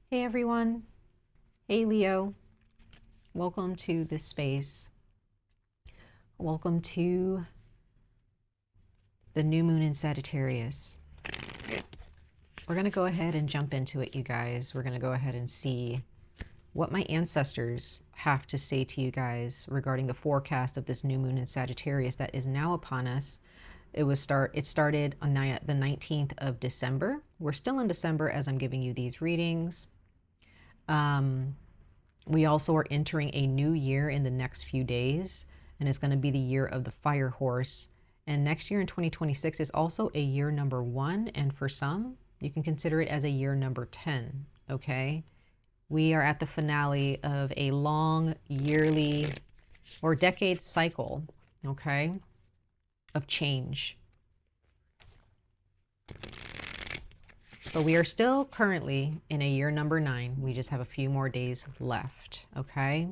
Hey everyone. Hey Leo. Welcome to this space. Welcome to the new moon in Sagittarius. We're going to go ahead and jump into it, you guys. We're going to go ahead and see what my ancestors have to say to you guys regarding the forecast of this new moon in Sagittarius that is now upon us. It started on the 19th of December. We're still in December as I'm giving you these readings. We also are entering a new year in the next few days, and it's going to be the year of the fire horse. And next year in 2026 is also a year number 1, and for some, you can consider it as a year number 10, okay? We are at the finale of a long yearly or decade cycle, okay, of change. But we are still currently in a year number 9. We just have a few more days left, okay?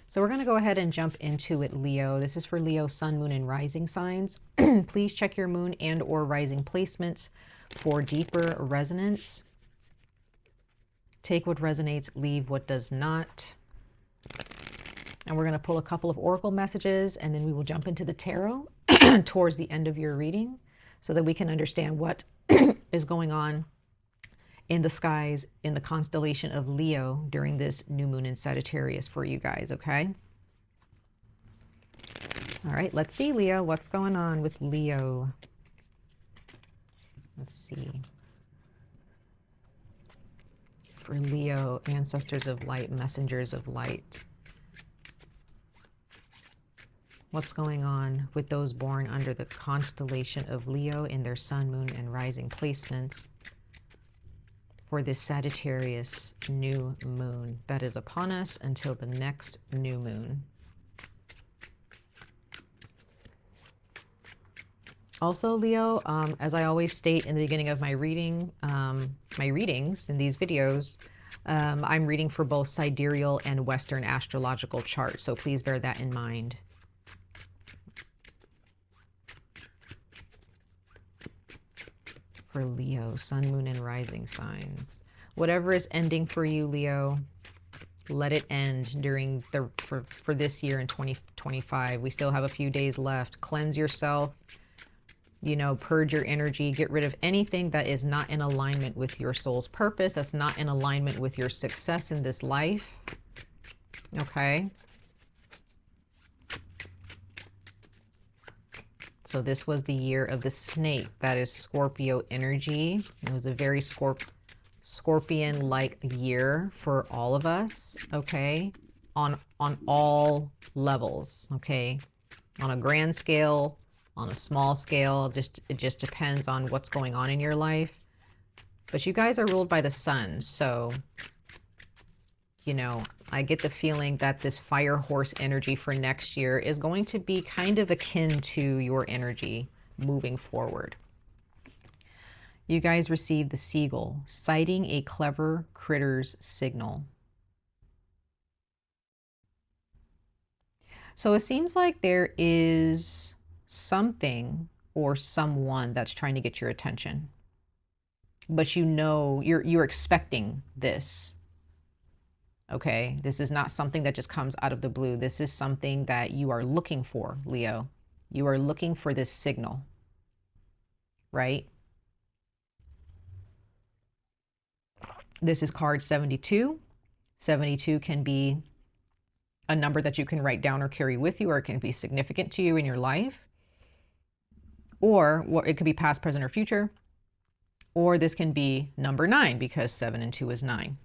So we're going to go ahead and jump into it, Leo. This is for Leo, sun, moon, and rising signs. Please check your moon and or rising placements for deeper resonance. Take what resonates, leave what does not. And we're going to pull a couple of oracle messages, and then we will jump into the tarot towards the end of your reading so that we can understand what is going on in the skies in the constellation of Leo during this new moon in Sagittarius for you guys, okay? All right, let's see, Leo, what's going on with Leo? Let's see. For Leo, ancestors of light, messengers of light. What's going on with those born under the constellation of Leo in their sun, moon, and rising placements for this Sagittarius new moon that is upon us until the next new moon? Also, Leo, as I always state in the beginning of my readings in these videos, I'm reading for both sidereal and Western astrological charts, so please bear that in mind. For Leo, sun, moon, and rising signs. Whatever is ending for you, Leo, let it end during for this year in 2025. We still have a few days left. Cleanse yourself, you know, purge your energy, get rid of anything that is not in alignment with your soul's purpose, that's not in alignment with your success in this life. Okay? So this was the year of the snake. That is Scorpio energy. It was a very Scorpion-like year for all of us, okay? On all levels, okay? On a grand scale, on a small scale, it just depends on what's going on in your life. But you guys are ruled by the sun, so, you know, I get the feeling that this fire horse energy for next year is going to be kind of akin to your energy moving forward. You guys received the seagull, sighting a clever critter's signal. So it seems like there is something or someone that's trying to get your attention. But you know, you're expecting this. Okay, this is not something that just comes out of the blue. This is something that you are looking for, Leo. You are looking for this signal, right? This is card 72. 72 can be a number that you can write down or carry with you, or it can be significant to you in your life. Or it could be past, present, or future. Or this can be number 9 because 7 and 2 is 9.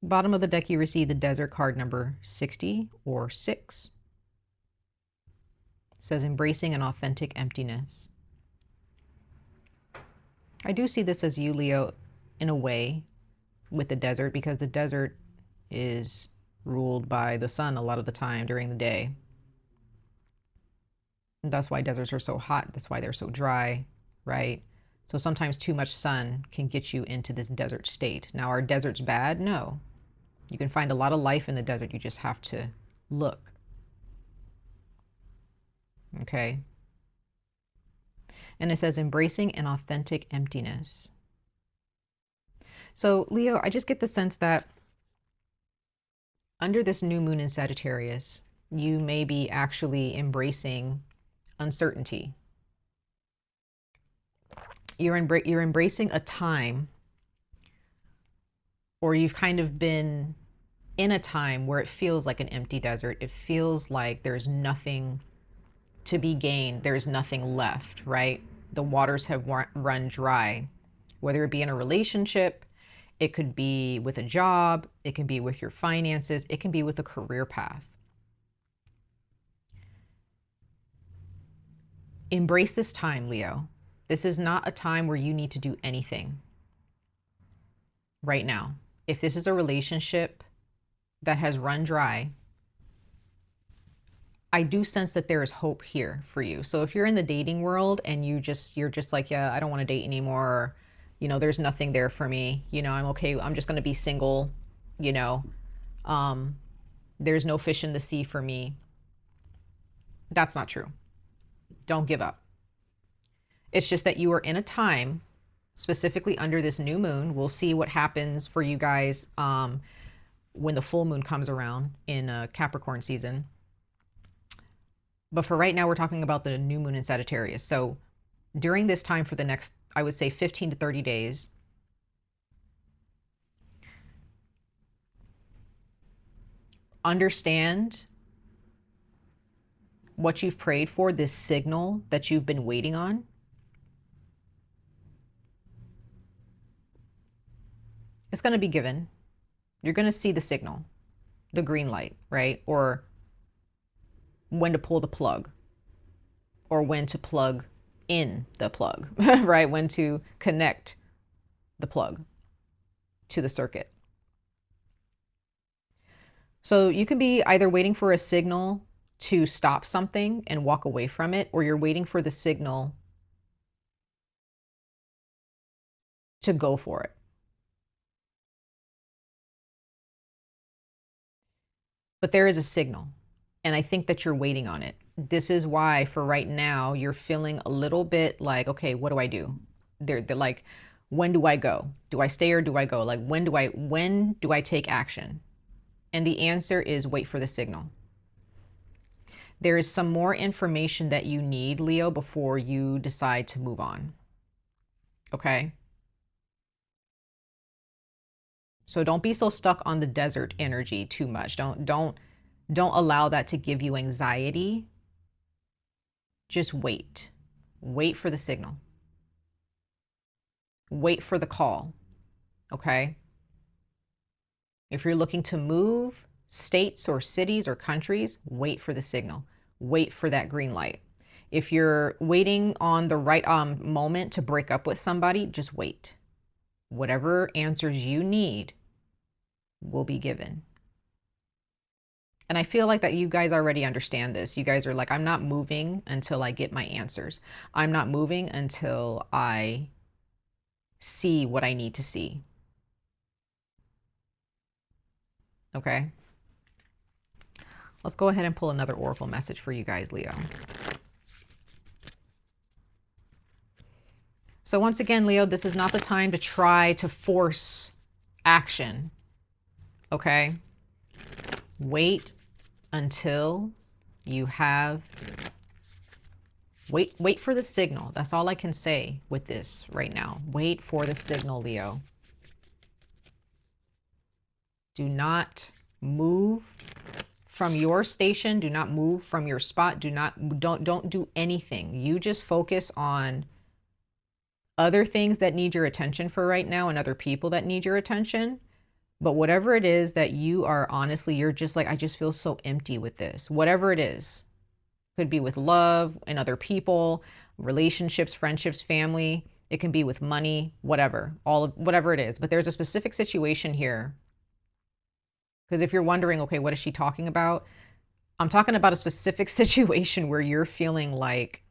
Bottom of the deck, you receive the desert card number 60 or 6. It says embracing an authentic emptiness. I do see this as you, Leo, in a way with the desert, because the desert is ruled by the sun a lot of the time during the day. And that's why deserts are so hot. That's why they're so dry, right? So sometimes too much sun can get you into this desert state. Now, are deserts bad? No. You can find a lot of life in the desert. You just have to look. Okay. And it says embracing an authentic emptiness. So Leo, I just get the sense that under this new moon in Sagittarius, you may be actually embracing uncertainty. You're embracing a time, or you've kind of been in a time where it feels like an empty desert. It feels like there's nothing to be gained. There's nothing left, right? The waters have run dry, whether it be in a relationship, it could be with a job, it can be with your finances, it can be with a career path. Embrace this time, Leo. This is not a time where you need to do anything right now. If this is a relationship that has run dry, I do sense that there is hope here for you. So if you're in the dating world and you're just like, yeah, I don't want to date anymore, or, you know, there's nothing there for me, you know, I'm okay, I'm just going to be single, you know, there's no fish in the sea for me. That's not true. Don't give up. It's just that you are in a time, specifically under this new moon. We'll see what happens for you guys when the full moon comes around in Capricorn season. But for right now, we're talking about the new moon in Sagittarius. So during this time, for the next, I would say 15 to 30 days, understand what you've prayed for, this signal that you've been waiting on. It's going to be given. You're going to see the signal, the green light, right? Or when to pull the plug, or when to plug in the plug, right? When to connect the plug to the circuit. So you can be either waiting for a signal to stop something and walk away from it, or you're waiting for the signal to go for it. But there is a signal, and I think that you're waiting on it. This is why for right now, you're feeling a little bit like, okay, what do I do? They're like, when do I go? Do I stay or do I go? Like, when do I take action? And the answer is wait for the signal. There is some more information that you need, Leo, before you decide to move on. Okay? So don't be so stuck on the desert energy too much. Don't allow that to give you anxiety. Just wait. Wait for the signal. Wait for the call. Okay? If you're looking to move states or cities or countries, wait for the signal. Wait for that green light. If you're waiting on the right moment to break up with somebody, just wait. Whatever answers you need will be given. And I feel like that you guys already understand this. You guys are like, I'm not moving until I get my answers. I'm not moving until I see what I need to see. Okay. Let's go ahead and pull another oracle message for you guys, Leo. So once again, Leo, this is not the time to try to force action. Okay? Wait until you have, wait for the signal. That's all I can say with this right now. Wait for the signal, Leo. Do not move from your station. Do not move from your spot. Don't do anything. You just focus on other things that need your attention for right now and other people that need your attention. But whatever it is that you are, honestly, you're just like, I just feel so empty with this. Whatever it is. Could be with love and other people, relationships, friendships, family. It can be with money, whatever. Whatever it is. But there's a specific situation here. Because if you're wondering, okay, what is she talking about? I'm talking about a specific situation where you're feeling like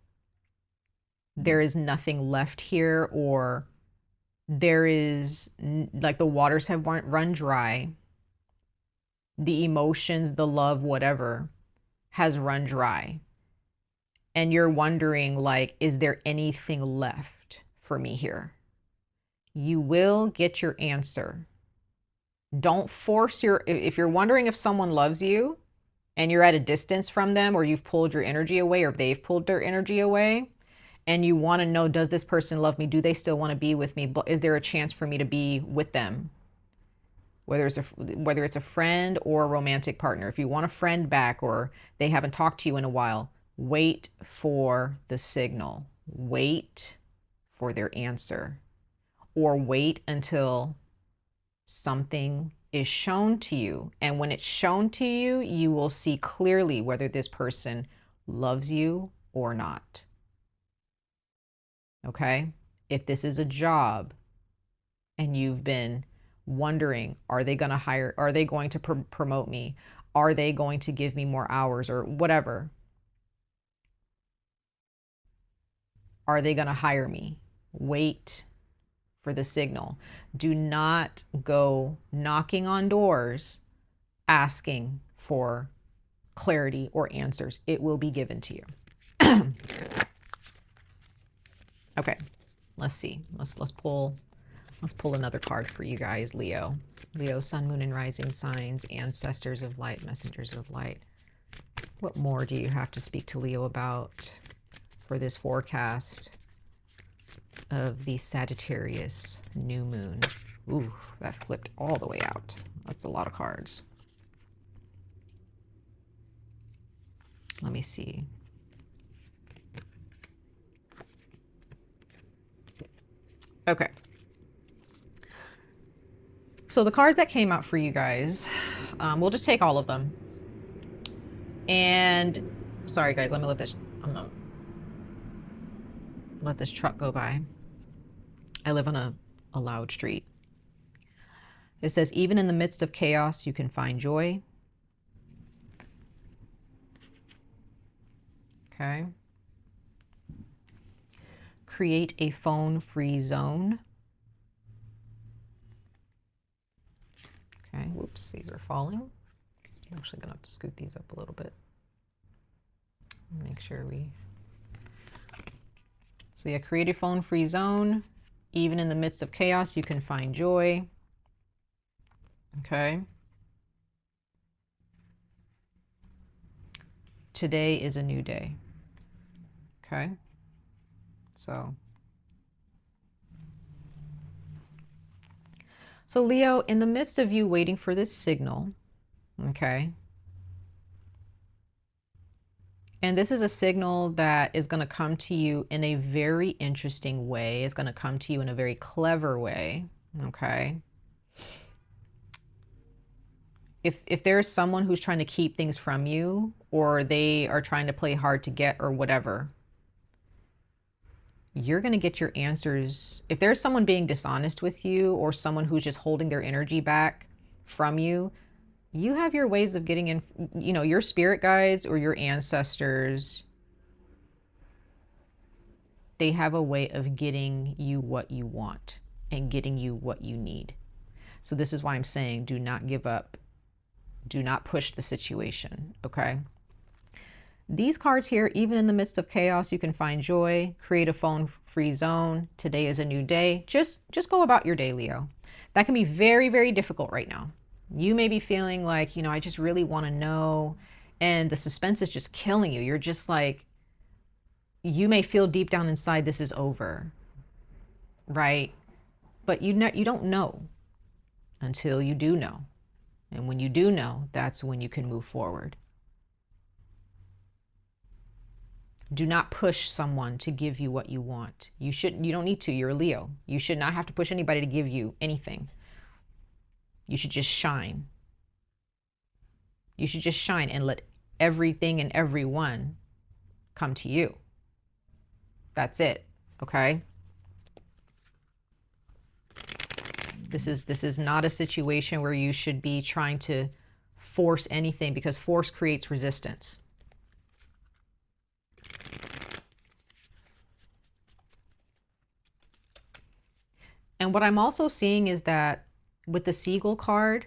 there is nothing left here, or there is, like, the waters have run dry. The emotions, the love, whatever, has run dry. and you're wondering, like, is there anything left for me here? You will get your answer. Don't force if you're wondering if someone loves you and you're at a distance from them, or you've pulled your energy away, or they've pulled their energy away, and you want to know, does this person love me? Do they still want to be with me? But is there a chance for me to be with them? Whether it's a friend or a romantic partner. If you want a friend back, or they haven't talked to you in a while, wait for the signal. Wait for their answer. Or wait until something is shown to you. And when it's shown to you, you will see clearly whether this person loves you or not. Okay? If this is a job and you've been wondering, are they going to promote me? Are they going to give me more hours, or whatever? Are they going to hire me? Wait for the signal. Do not go knocking on doors asking for clarity or answers. It will be given to you. Okay, let's see. Let's pull another card for you guys, Leo. Leo, sun, moon, and rising signs, ancestors of light, messengers of light. What more do you have to speak to Leo about for this forecast of the Sagittarius new moon? Ooh, that flipped all the way out. That's a lot of cards. Let me see. Okay. So the cards that came out for you guys, we'll just take all of them. And sorry guys, let me let this truck go by. I live on a loud street. It says, even in the midst of chaos, you can find joy. Okay. Create a phone-free zone. Okay, whoops, these are falling. I'm actually gonna have to scoot these up a little bit. Make sure so yeah, create a phone-free zone. Even in the midst of chaos, you can find joy. Okay. Today is a new day. Okay. So Leo, in the midst of you waiting for this signal, okay, and this is a signal that is going to come to you in a very interesting way. It's going to come to you in a very clever way, okay? If there's someone who's trying to keep things from you, or they are trying to play hard to get, or whatever, you're going to get your answers. If there's someone being dishonest with you, or someone who's just holding their energy back from you, you have your ways of getting in, you know, your spirit guides or your ancestors. They have a way of getting you what you want and getting you what you need. So this is why I'm saying, do not give up. Do not push the situation, okay? These cards here, even in the midst of chaos, you can find joy. Create a phone-free zone. Today is a new day. Just go about your day, Leo. That can be very, very difficult right now. You may be feeling like, you know, I just really want to know, and the suspense is just killing you. You're just like, you may feel deep down inside this is over, right? But you don't know until you do know. And when you do know, that's when you can move forward. Do not push someone to give you what you want. You don't need to. You're a Leo. You should not have to push anybody to give you anything. You should just shine. You should just shine and let everything and everyone come to you. That's it. Okay? This is not a situation where you should be trying to force anything, because force creates resistance. And what I'm also seeing is that with the Seagull card,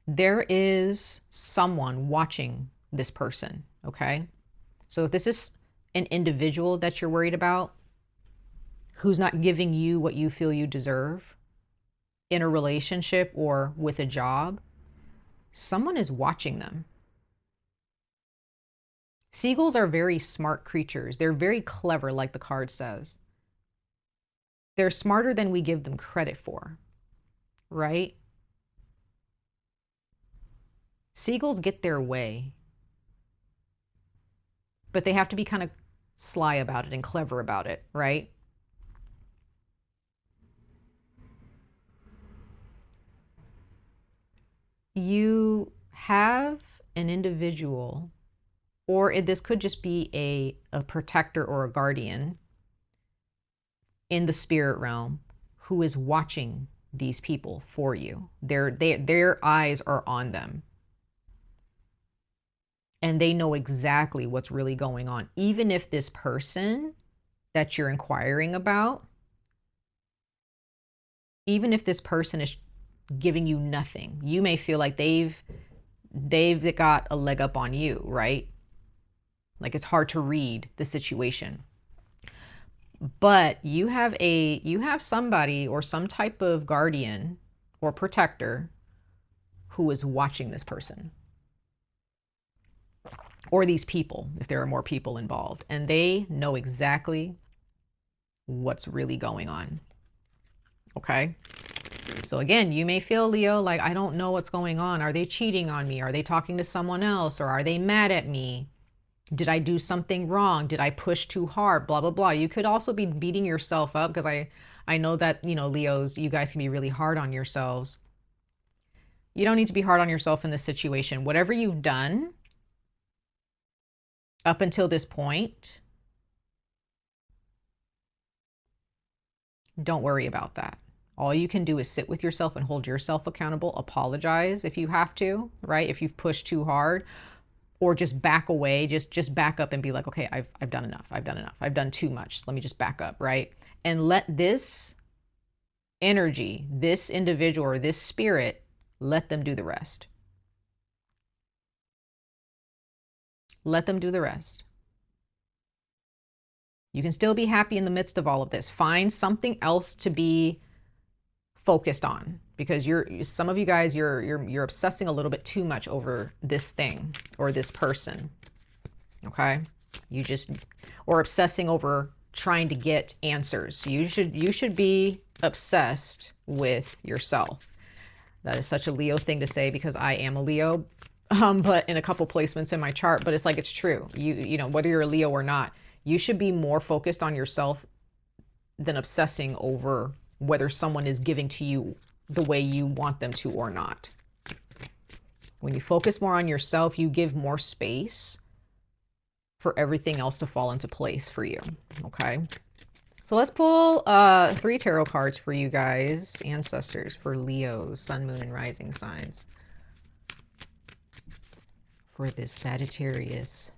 there is someone watching this person, okay? So if this is, an individual that you're worried about who's not giving you what you feel you deserve in a relationship or with a job, someone is watching them. Seagulls are very smart creatures. They're very clever, like the card says. They're smarter than we give them credit for, right? Seagulls get their way, but they have to be kind of sly about it and clever about it, right? You have an individual, or this could just be a protector or a guardian in the spirit realm who is watching these people for you. Their eyes are on them. And they know exactly what's really going on. Even if this person that you're inquiring about, even if this person is giving you nothing, you may feel like they've got a leg up on you, right? Like it's hard to read the situation. But you have somebody or some type of guardian or protector who is watching this person. Or these people, if there are more people involved, and they know exactly what's really going on. Okay? So again, you may feel, Leo, like, I don't know what's going on. Are they cheating on me? Are they talking to someone else? Or are they mad at me? Did I do something wrong? Did I push too hard? Blah, blah, blah. You could also be beating yourself up, because I know that, you know, Leos, you guys can be really hard on yourselves. You don't need to be hard on yourself in this situation. Whatever you've done up until this point, don't worry about that. All you can do is sit with yourself and hold yourself accountable, apologize if you have to, right? If you've pushed too hard, or just back away, just back up and be like, okay, I've done enough. I've done enough. I've done too much. Let me just back up, right? And let this energy, this individual or this spirit, let them do the rest. Let them do the rest. You can still be happy in the midst of all of this. Find something else to be focused on, because some of you guys, you're obsessing a little bit too much over this thing or this person. Okay? Or obsessing over trying to get answers. You should be obsessed with yourself. That is such a Leo thing to say, because I am a Leo, but in a couple placements in my chart, but it's like, it's true. You know, whether you're a Leo or not, you should be more focused on yourself than obsessing over whether someone is giving to you the way you want them to or not. When you focus more on yourself, you give more space for everything else to fall into place for you. Okay? So let's pull 3 tarot cards for you guys, ancestors, for Leos, sun, moon, and rising signs, for this Sagittarius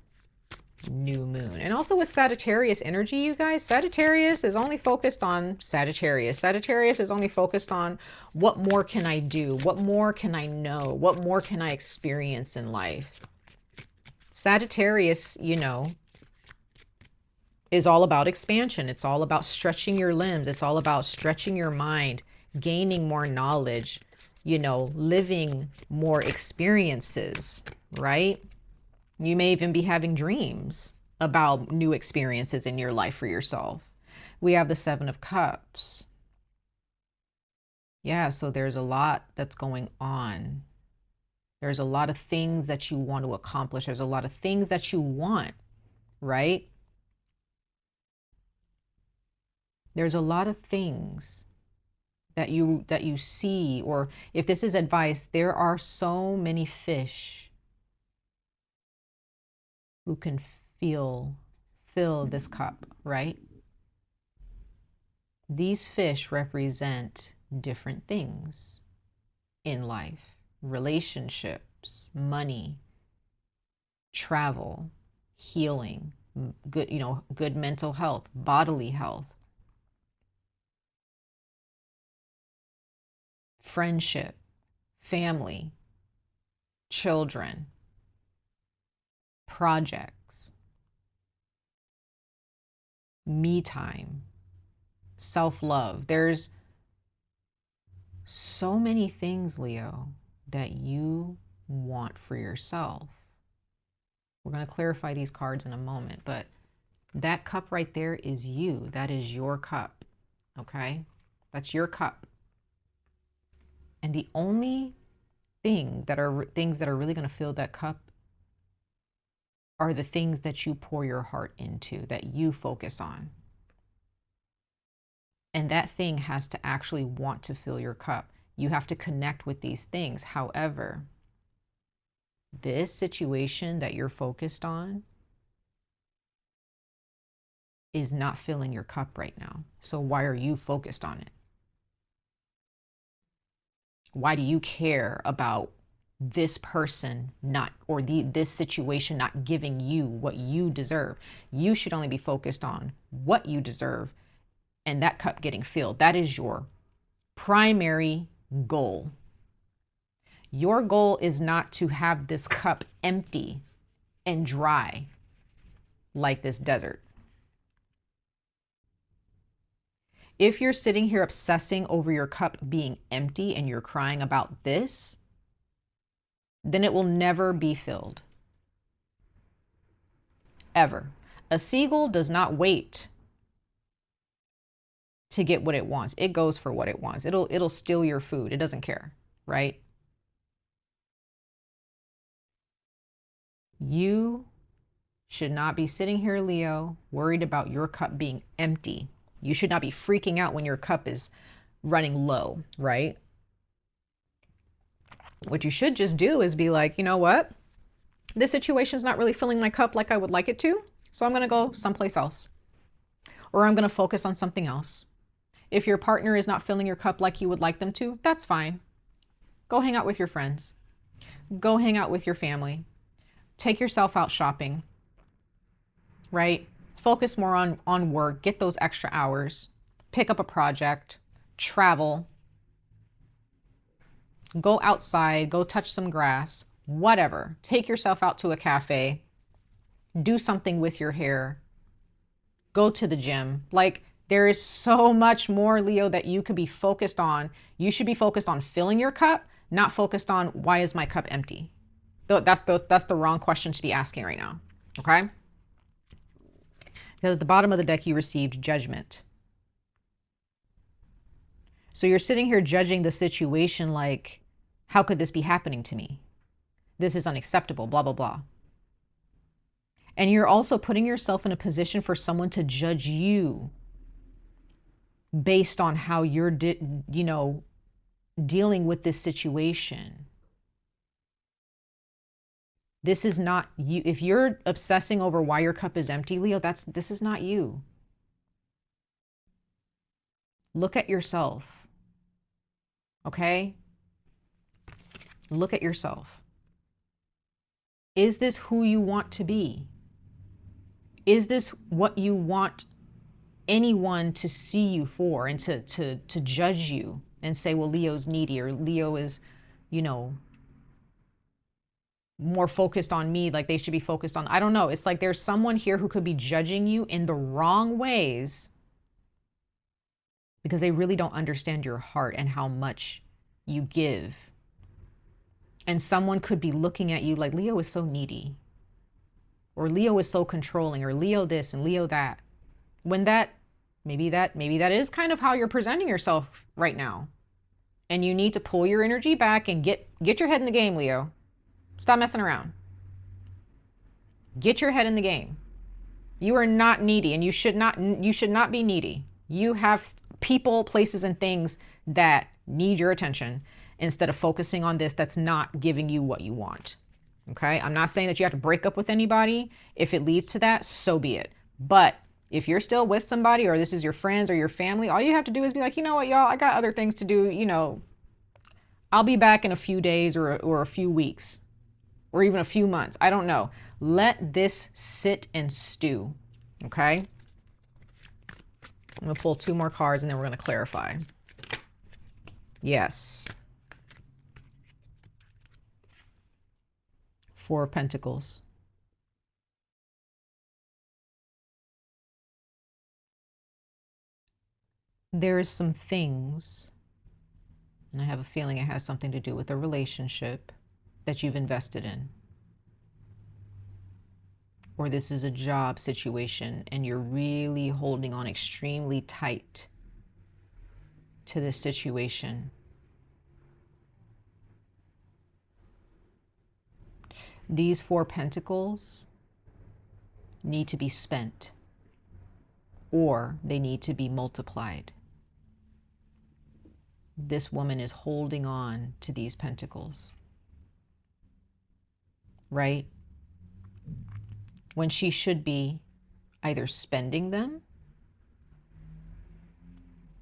new moon. And also with Sagittarius energy, you guys, Sagittarius is only focused on Sagittarius. Sagittarius is only focused on, what more can I do? What more can I know? What more can I experience in life? Sagittarius, you know, is all about expansion. It's all about stretching your limbs. It's all about stretching your mind, gaining more knowledge, you know, living more experiences, right? You may even be having dreams about new experiences in your life for yourself. We have the 7 of Cups. Yeah, so there's a lot that's going on. There's a lot of things that you want to accomplish. There's a lot of things that you want, right? There's a lot of things that you see, or if this is advice, there are so many fish who can fill this cup, right? These fish represent different things in life: relationships, money, travel, healing, good, you know, good mental health, bodily health, friendship, family, children, projects. me time, self-love. There's so many things, Leo, that you want for yourself. We're going to clarify these cards in a moment, but that cup right there is you. That is your cup. Okay? That's your cup. And the only things that are really going to fill that cup are the things that you pour your heart into, that you focus on. And that thing has to actually want to fill your cup. You have to connect with these things. However, this situation that you're focused on is not filling your cup right now. So why are you focused on it? Why do you care about this person not, or this situation not giving you what you deserve? You should only be focused on what you deserve and that cup getting filled. That is your primary goal. Your goal is not to have this cup empty and dry like this desert. If you're sitting here obsessing over your cup being empty and you're crying about this, then it will never be filled. Ever. A seagull does not wait to get what it wants. It goes for what it wants. It'll steal your food. It doesn't care, right? You should not be sitting here, Leo, worried about your cup being empty. You should not be freaking out when your cup is running low, right? What you should just do is be like, you know what? This situation is not really filling my cup like I would like it to. So I'm going to go someplace else. Or I'm going to focus on something else. If your partner is not filling your cup like you would like them to, that's fine. Go hang out with your friends. Go hang out with your family. Take yourself out shopping, right? Focus more on work, get those extra hours, pick up a project, travel, go outside, go touch some grass, whatever. Take yourself out to a cafe, do something with your hair, go to the gym. Like, there is so much more, Leo, that you could be focused on. You should be focused on filling your cup, not focused on why is my cup empty. That's the wrong question to be asking right now, okay? Because at the bottom of the deck, you received Judgment. So you're sitting here judging the situation like, how could this be happening to me? This is unacceptable, blah, blah, blah. And you're also putting yourself in a position for someone to judge you based on how you're, dealing with this situation. This is not you. If you're obsessing over why your cup is empty, Leo, this is not you. Look at yourself. Okay? Look at yourself. Is this who you want to be? Is this what you want anyone to see you for, and to judge you and say, well, Leo's needy, or Leo is, more focused on me, like they should be focused on, I don't know. It's like there's someone here who could be judging you in the wrong ways because they really don't understand your heart and how much you give. And someone could be looking at you like, Leo is so needy, or Leo is so controlling, or Leo this and Leo that. When maybe that is kind of how you're presenting yourself right now. And you need to pull your energy back and get your head in the game, Leo. Stop messing around. Get your head in the game. You are not needy, and you should not be needy. You have people, places, and things that need your attention instead of focusing on this that's not giving you what you want. Okay? I'm not saying that you have to break up with anybody. If it leads to that, so be it. But if you're still with somebody, or this is your friends or your family, all you have to do is be like, you know what, y'all, I got other things to do. I'll be back in a few days or a few weeks, or even a few months. I don't know. Let this sit and stew, okay? I'm gonna pull 2 more cards and then we're gonna clarify. Yes. 4 of Pentacles. There's some things, and I have a feeling it has something to do with a relationship that you've invested in. Or this is a job situation and you're really holding on extremely tight to this situation. These 4 pentacles need to be spent, or they need to be multiplied. This woman is holding on to these pentacles, right? When she should be either spending them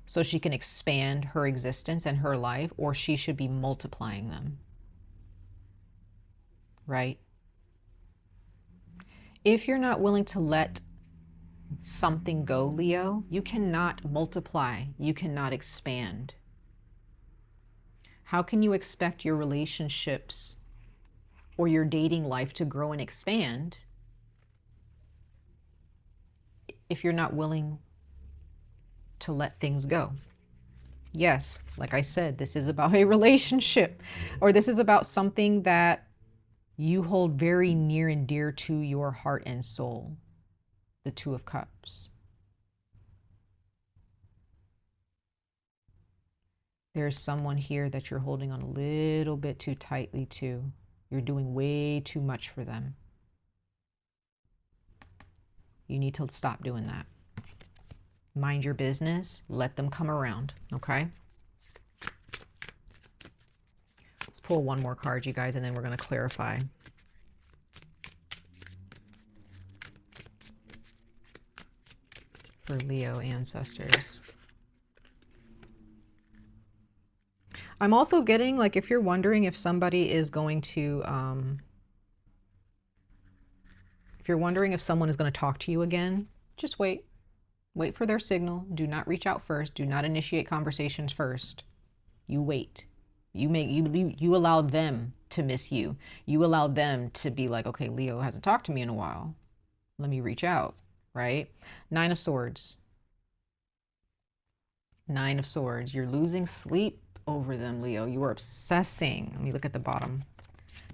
so she can expand her existence and her life, or she should be multiplying them, right? If you're not willing to let something go, Leo, you cannot multiply, you cannot expand. How can you expect your relationships or your dating life to grow and expand if you're not willing to let things go? Yes, like I said, this is about a relationship, or this is about something that you hold very near and dear to your heart and soul. The 2 of Cups. There's someone here that you're holding on a little bit too tightly to. You're doing way too much for them. You need to stop doing that. Mind your business. Let them come around, okay? Let's pull one more card, you guys, and then we're going to clarify. For Leo ancestors. I'm also getting, like, if you're wondering if somebody is going to, if you're wondering if someone is going to talk to you again, just wait. Wait for their signal. Do not reach out first. Do not initiate conversations first. You wait. You allow them to miss you. You allow them to be like, okay, Leo hasn't talked to me in a while. Let me reach out, right? 9 of Swords. 9 of Swords. You're losing sleep over them, Leo. You are obsessing. Let me look at the bottom.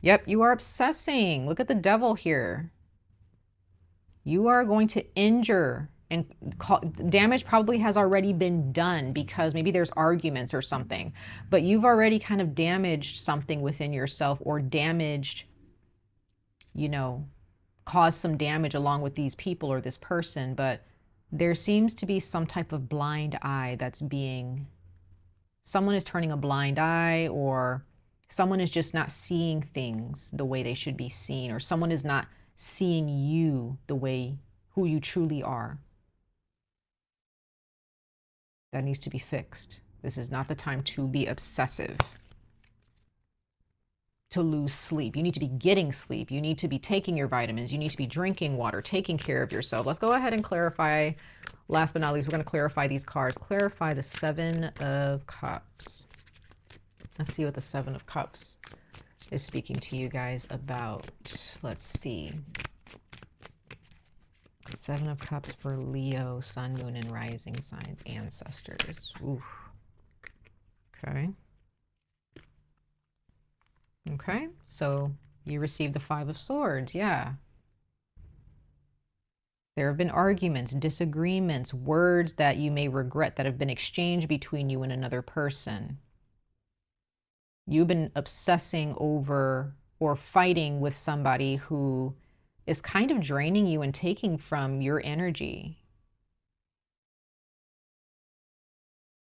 Yep, you are obsessing. Look at the Devil here. You are going to injure, and damage probably has already been done because maybe there's arguments or something, but you've already kind of damaged something within yourself, or damaged, you know, caused some damage along with these people or this person. But there seems to be some type of blind eye that's being, someone is turning a blind eye, or someone is just not seeing things the way they should be seen, or someone is not seeing you the way, who you truly are. That needs to be fixed. This is not the time to be obsessive, to lose sleep. You need to be getting sleep. You need to be taking your vitamins. You need to be drinking water, taking care of yourself. Let's go ahead and clarify. Last but not least, we're going to clarify these cards. Clarify the 7 of Cups. Let's see what the 7 of Cups is speaking to you guys about. Let's see. 7 of Cups for Leo, Sun, Moon, and Rising signs, ancestors. Oof. Okay. Okay, so you received the 5 of Swords. Yeah. There have been arguments, disagreements, words that you may regret that have been exchanged between you and another person. You've been obsessing over or fighting with somebody who is kind of draining you and taking from your energy.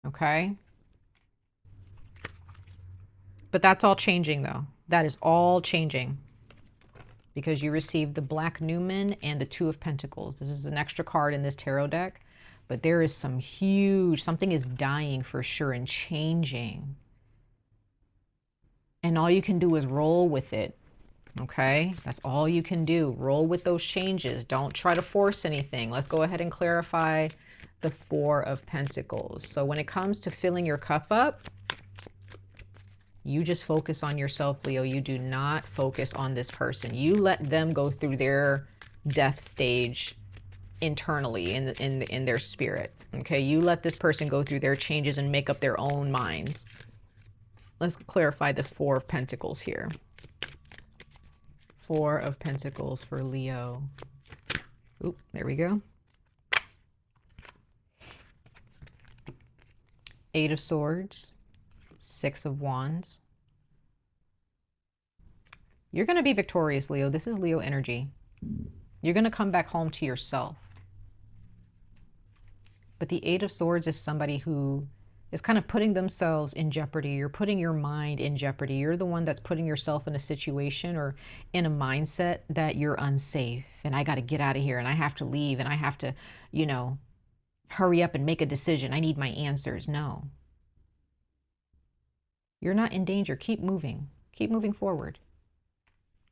Okay? But that's all changing, though. That is all changing, because you received the Black Newman and the 2 of Pentacles. This is an extra card in this tarot deck, but there is some huge, something is dying for sure and changing. And all you can do is roll with it. Okay, that's all you can do. Roll with those changes. Don't try to force anything. Let's go ahead and clarify the 4 of Pentacles. So when it comes to filling your cup up, you just focus on yourself, Leo. You do not focus on this person. You let them go through their death stage internally in their spirit. Okay, you let this person go through their changes and make up their own minds. Let's clarify the Four of Pentacles here. Four of Pentacles for Leo. Oop, there we go. Eight of Swords, Six of Wands. You're going to be victorious, Leo. This is Leo energy. You're going to come back home to yourself. But the Eight of Swords is somebody who is kind of putting themselves in jeopardy. You're putting your mind in jeopardy. You're the one that's putting yourself in a situation or in a mindset that you're unsafe. And I got to get out of here and I have to leave and I have to, you know, hurry up and make a decision. I need my answers. No. You're not in danger. Keep moving. Keep moving forward.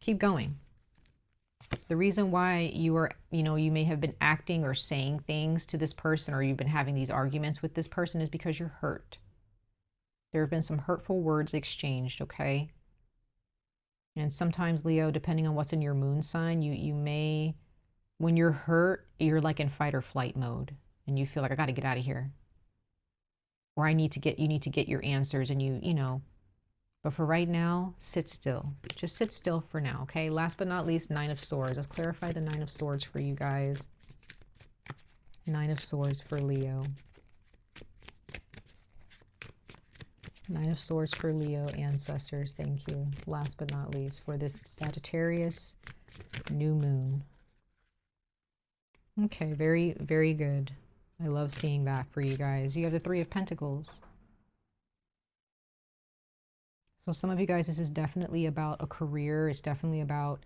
Keep going. The reason why you are, you know, you may have been acting or saying things to this person, or you've been having these arguments with this person, is because you're hurt. There have been some hurtful words exchanged, okay? And sometimes, Leo, depending on what's in your moon sign, you may, when you're hurt, you're like in fight or flight mode. And you feel like, I got to get out of here. Or you need to get your answers, and you know. But for right now, sit still. Just sit still for now, okay? Last but not least, Nine of Swords. Let's clarify the Nine of Swords for you guys. Nine of Swords for Leo. Nine of Swords for Leo ancestors. Thank you. Last but not least, for this Sagittarius new moon. Okay, very, very good. I love seeing that for you guys. You have the Three of Pentacles. So some of you guys, this is definitely about a career. It's definitely about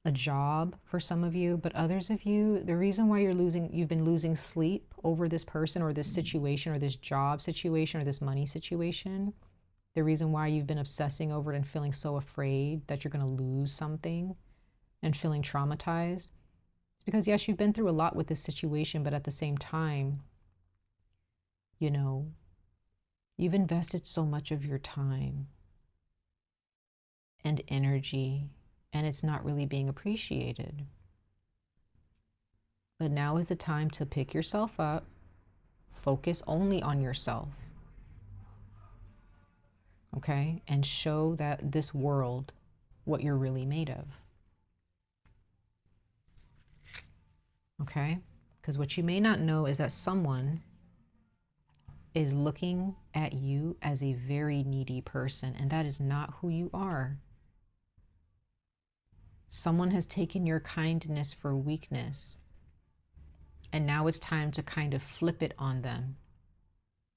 a job for some of you. But others of you, the reason why you've been losing sleep over this person or this situation or this job situation or this money situation, the reason why you've been obsessing over it and feeling so afraid that you're going to lose something and feeling traumatized, is because, yes, you've been through a lot with this situation, but at the same time, you know, you've invested so much of your time and energy, and it's not really being appreciated. But now is the time to pick yourself up, focus only on yourself, okay? And show that this world what you're really made of, okay? Because what you may not know is that someone is looking at you as a very needy person, and that is not who you are. Someone has taken your kindness for weakness, and now it's time to kind of flip it on them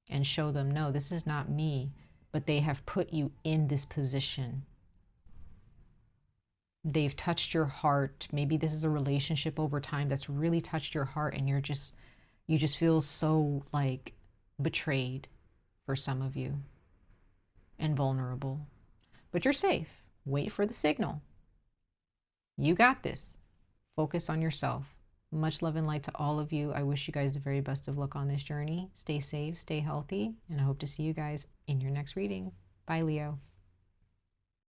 and show them, no, this is not me, but they have put you in this position. They've touched your heart. Maybe this is a relationship over time that's really touched your heart, and you just feel so like betrayed for some of you and vulnerable. But you're safe. Wait for the signal. You got this. Focus on yourself. Much love and light to all of you. I wish you guys the very best of luck on this journey. Stay safe, stay healthy, and I hope to see you guys in your next reading. Bye, Leo.